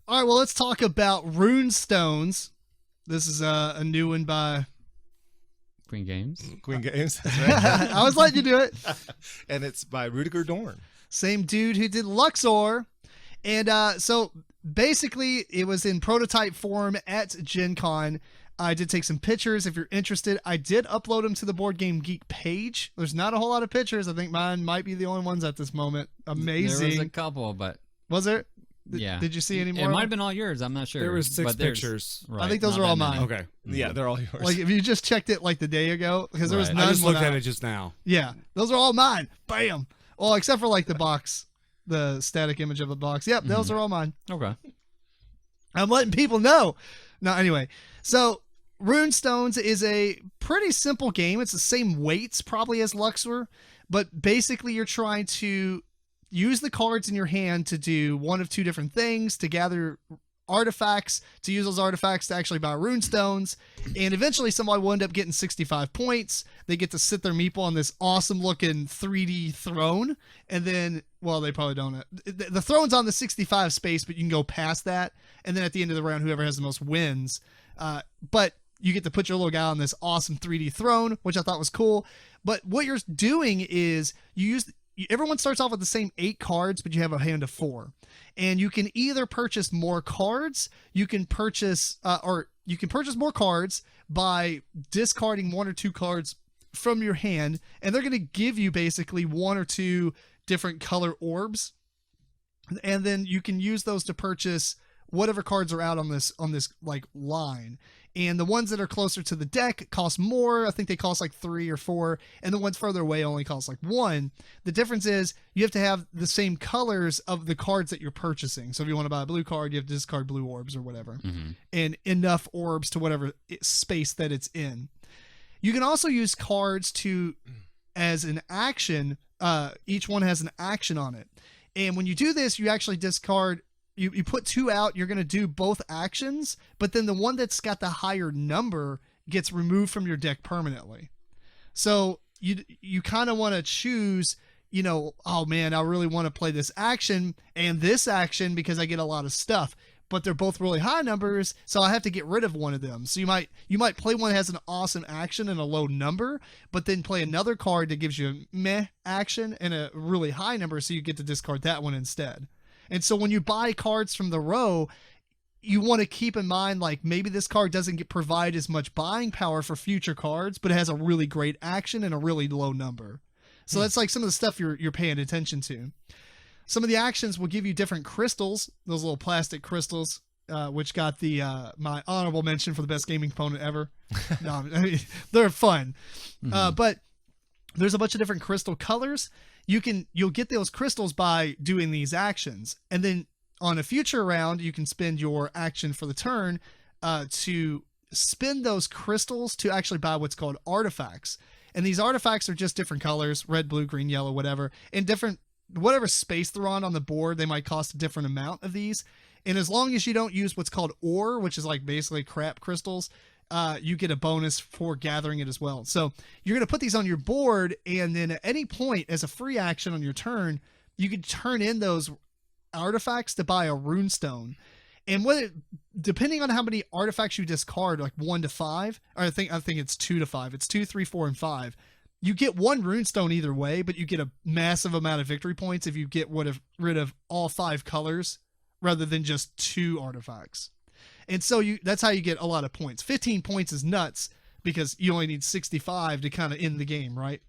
All right, well, let's talk about Rune Stones. This is a new one by Queen Games. Queen Games. That's right. I was letting you do it. And it's by Rüdiger Dorn. Same dude who did Luxor. And so basically it was in prototype form at GenCon. I did take some pictures if you're interested. I did upload them to the Board Game Geek page. There's not a whole lot of pictures. I think mine might be the only ones at this moment. Amazing. There was a couple, but... Was there? Yeah. Did you see any more? It might have been all yours. I'm not sure. There was 6 pictures. Right, I think those are all mine. Okay. Yeah, they're all yours. Like if you just checked it like the day ago, because there was Right. none. I just looked when at it just now. Yeah, those are all mine. Bam. Well, except for like the box, the static image of the box. Yep, those are all mine. Okay. I'm letting people know. No, anyway. So Rune Stones is a pretty simple game. It's the same weights probably as Luxor, but basically you're trying to use the cards in your hand to do one of two different things, to gather artifacts, to use those artifacts to actually buy Rune Stones, and eventually somebody will end up getting 65 points. They get to sit their meeple on this awesome looking 3D throne, and then, well, they probably don't. The throne's on the 65 space, but you can go past that, and then at the end of the round, whoever has the most wins. But you get to put your little guy on this awesome 3D throne, which I thought was cool. But what you're doing is everyone starts off with the same 8 cards, but you have a hand of 4. And you can either purchase more cards, you can purchase more cards by discarding 1 or 2 cards from your hand, and they're going to give you basically 1 or 2 different color orbs. And then you can use those to purchase whatever cards are out on this like line. And the ones that are closer to the deck cost more. I think they cost like 3 or 4. And the ones further away only cost like 1. The difference is you have to have the same colors of the cards that you're purchasing. So if you want to buy a blue card, you have to discard blue orbs or whatever. Mm-hmm. And enough orbs to whatever space that it's in. You can also use cards as an action. Each one has an action on it. And when you do this, you actually discard... You put 2 out, you're going to do both actions, but then the one that's got the higher number gets removed from your deck permanently. So you kind of want to choose, oh man, I really want to play this action and this action because I get a lot of stuff, but they're both really high numbers, so I have to get rid of one of them. So you might play one that has an awesome action and a low number, but then play another card that gives you a meh action and a really high number, so you get to discard that one instead. And so when you buy cards from the row, you want to keep in mind, like, maybe this card doesn't provide as much buying power for future cards, but it has a really great action and a really low number. So that's like some of the stuff you're paying attention to. Some of the actions will give you different crystals, those little plastic crystals, which got my honorable mention for the best gaming component ever. No, I mean, they're fun. Mm-hmm. But there's a bunch of different crystal colors. You'll get those crystals by doing these actions. And then on a future round, you can spend your action for the turn to spend those crystals to actually buy what's called artifacts. And these artifacts are just different colors, red, blue, green, yellow, whatever. And whatever space they're on the board, they might cost a different amount of these. And as long as you don't use what's called ore, which is like basically crap crystals, you get a bonus for gathering it as well. So you're going to put these on your board, and then at any point as a free action on your turn, you can turn in those artifacts to buy a Rune Stone. And depending on how many artifacts you discard, like 1 to 5, or I think it's 2 to 5. It's 2, 3, 4, and 5. You get 1 Rune Stone either way, but you get a massive amount of victory points if you get rid of all 5 colors rather than just 2 artifacts. And so that's how you get a lot of points. 15 points is nuts because you only need 65 to kind of end the game, right?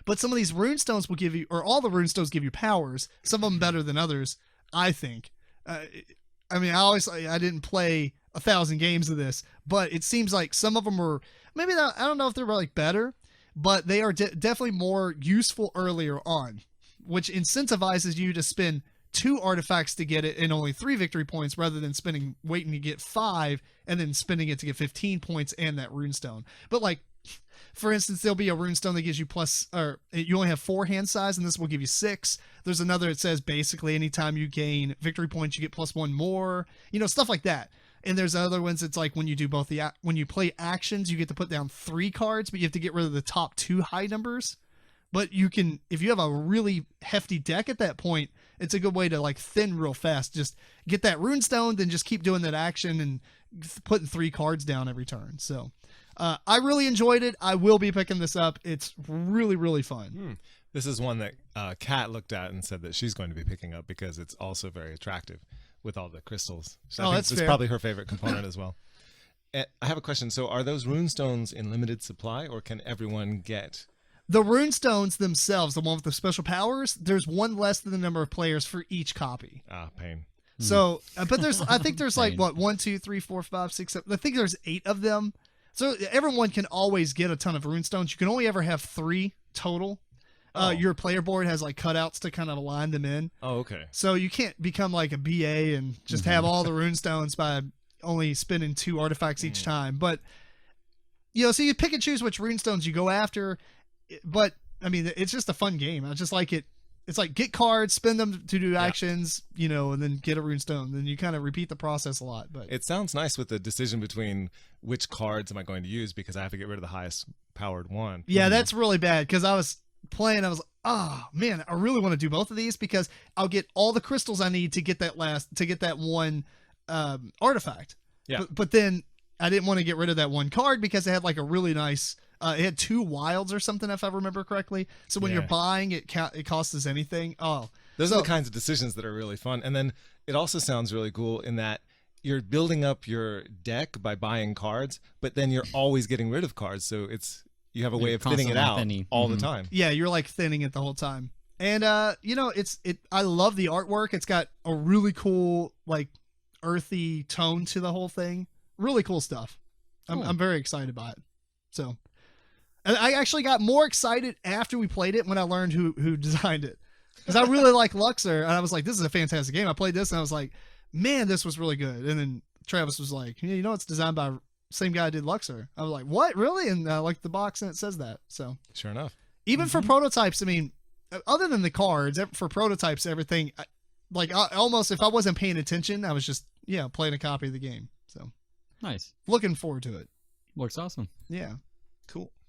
But some of these Rune Stones will give you, or all the Rune Stones give you powers. Some of them better than others, I think. I mean, I didn't play 1,000 games of this, but it seems like some of them were, maybe not, I don't know if they're like better, but they are definitely more useful earlier on, which incentivizes you to spend 2 artifacts to get it and only 3 victory points rather than waiting to get 5 and then spending it to get 15 points and that Rune Stone. But like, for instance, there'll be a Rune Stone that gives you you only have 4 hand size, and this will give you 6. There's another that says basically anytime you gain victory points, you get +1 more, stuff like that. And there's other ones that's like when you do when you play actions, you get to put down 3 cards, but you have to get rid of the top 2 high numbers. but if you have a really hefty deck at that point, it's a good way to like thin real fast. Just get that Rune Stone, then just keep doing that action and putting 3 cards down every turn. So I really enjoyed it. I will be picking this up. It's really, really fun. This is one that Kat looked at and said that she's going to be picking up because it's also very attractive with all the crystals. So I think that's it's fair. probably her favorite component as well. I have a question. So are those Rune Stones in limited supply, or can everyone get? The Rune Stones themselves, the one with the special powers, there's one less than the number of players for each copy. Ah, pain. So, but I think there's like, what, 1, 2, 3, 4, 5, 6, 7. I think there's 8 of them. So everyone can always get a ton of Rune Stones. You can only ever have 3 total. Your player board has like cutouts to kind of align them in. Oh, okay. So you can't become like a BA and just have all the Rune Stones by only spending 2 artifacts each time. But, so you pick and choose which Rune Stones you go after. But, I mean, it's just a fun game. I just like it. It's like get cards, spend them to do actions, and then get a Rune Stone. Then you kind of repeat the process a lot. But it sounds nice with the decision between which cards am I going to use because I have to get rid of the highest powered one. Yeah, that's really bad because I was playing. I was like, oh man, I really want to do both of these because I'll get all the crystals I need to get that one artifact. Yeah. But then I didn't want to get rid of that one card because it had like a really nice. It had 2 wilds or something, if I remember correctly. So when you're buying, it costs us anything. Oh, those are the kinds of decisions that are really fun. And then it also sounds really cool in that you're building up your deck by buying cards, but then you're always getting rid of cards. So you have a way of thinning it out all the time. Yeah, you're like thinning it the whole time. And I love the artwork. It's got a really cool like earthy tone to the whole thing. Really cool stuff. Cool. I'm very excited by it. So. And I actually got more excited after we played it when I learned who designed it. Because I really like Luxor, and I was like, this is a fantastic game. I played this, and I was like, man, this was really good. And then Travis was like, it's designed by the same guy who did Luxor. I was like, what, really? And I looked at the box, and it says that. So sure enough. Even for prototypes, I mean, other than the cards, for prototypes, everything, almost if I wasn't paying attention, I was just, playing a copy of the game. So Nice. looking forward to it. Looks awesome. Yeah. Cool.